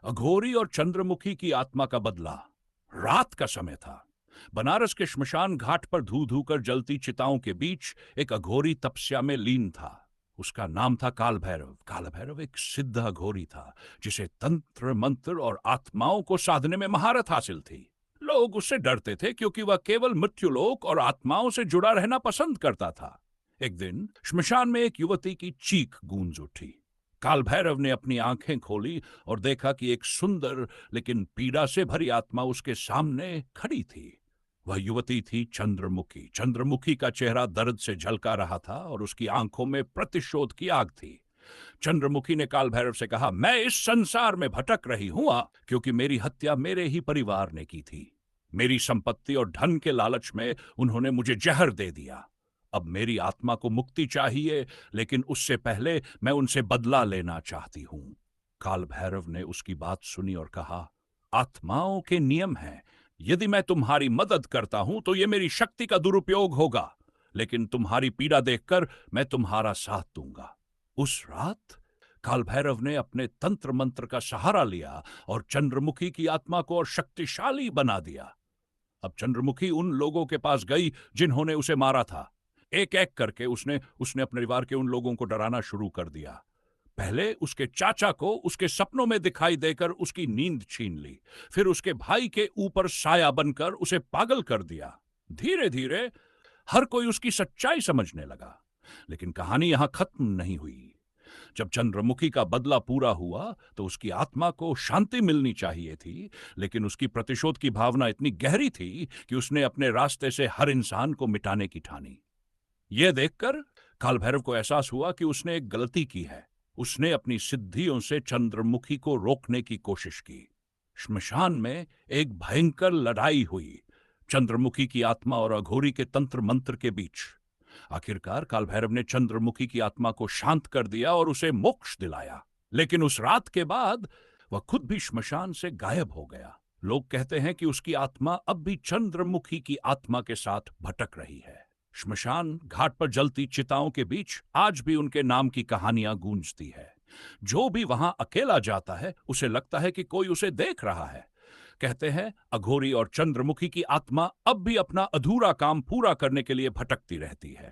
अघोरी और चंद्रमुखी की आत्मा का बदला। रात का समय था। बनारस के श्मशान घाट पर धू धू कर जलती चिताओं के बीच एक अघोरी तपस्या में लीन था। उसका नाम था काल भैरव। काल भैरव एक सिद्ध अघोरी था जिसे तंत्र मंत्र और आत्माओं को साधने में महारत हासिल थी। लोग उससे डरते थे क्योंकि वह केवल मृत्युलोक और आत्माओं से जुड़ा रहना पसंद करता था। एक दिन श्मशान में एक युवती की चीख गूंज उठी। काल भैरव ने अपनी आंखें खोली और देखा कि एक सुंदर लेकिन पीड़ा से भरी आत्मा उसके सामने खड़ी थी। वह युवती थी चंद्रमुखी। चंद्रमुखी का चेहरा दर्द से झलका रहा था और उसकी आंखों में प्रतिशोध की आग थी। चंद्रमुखी ने काल भैरव से कहा, मैं इस संसार में भटक रही हूं क्योंकि मेरी हत्या मेरे ही परिवार ने की थी। मेरी संपत्ति और धन के लालच में उन्होंने मुझे जहर दे दिया। अब मेरी आत्मा को मुक्ति चाहिए, लेकिन उससे पहले मैं उनसे बदला लेना चाहती हूं। काल भैरव ने उसकी बात सुनी और कहा, आत्माओं के नियम हैं। यदि मैं तुम्हारी मदद करता हूं तो यह मेरी शक्ति का दुरुपयोग होगा, लेकिन तुम्हारी पीड़ा देखकर मैं तुम्हारा साथ दूंगा। उस रात काल भैरव ने अपने तंत्र मंत्र का सहारा लिया और चंद्रमुखी की आत्मा को और शक्तिशाली बना दिया। अब चंद्रमुखी उन लोगों के पास गई जिन्होंने उसे मारा था। एक एक करके उसने उसने अपने परिवार के उन लोगों को डराना शुरू कर दिया। पहले उसके चाचा को उसके सपनों में दिखाई देकर उसकी नींद छीन ली। फिर उसके भाई के ऊपर साया बनकर उसे पागल कर दिया। धीरे धीरे हर कोई उसकी सच्चाई समझने लगा। लेकिन कहानी यहां खत्म नहीं हुई। जब चंद्रमुखी का बदला पूरा हुआ तो उसकी आत्मा को शांति मिलनी चाहिए थी, लेकिन उसकी प्रतिशोध की भावना इतनी गहरी थी कि उसने अपने रास्ते से हर इंसान को मिटाने की ठानी। यह देखकर काल भैरव को एहसास हुआ कि उसने एक गलती की है। उसने अपनी सिद्धियों से चंद्रमुखी को रोकने की कोशिश की। श्मशान में एक भयंकर लड़ाई हुई, चंद्रमुखी की आत्मा और अघोरी के तंत्र मंत्र के बीच। आखिरकार काल भैरव ने चंद्रमुखी की आत्मा को शांत कर दिया और उसे मोक्ष दिलाया। लेकिन उस रात के बाद वह खुद भी श्मशान से गायब हो गया। लोग कहते हैं कि उसकी आत्मा अब भी चंद्रमुखी की आत्मा के साथ भटक रही है। श्मशान घाट पर जलती चिताओं के बीच आज भी उनके नाम की कहानियां गूंजती है। जो भी वहां अकेला जाता है उसे लगता है कि कोई उसे देख रहा है। कहते हैं अघोरी और चंद्रमुखी की आत्मा अब भी अपना अधूरा काम पूरा करने के लिए भटकती रहती है।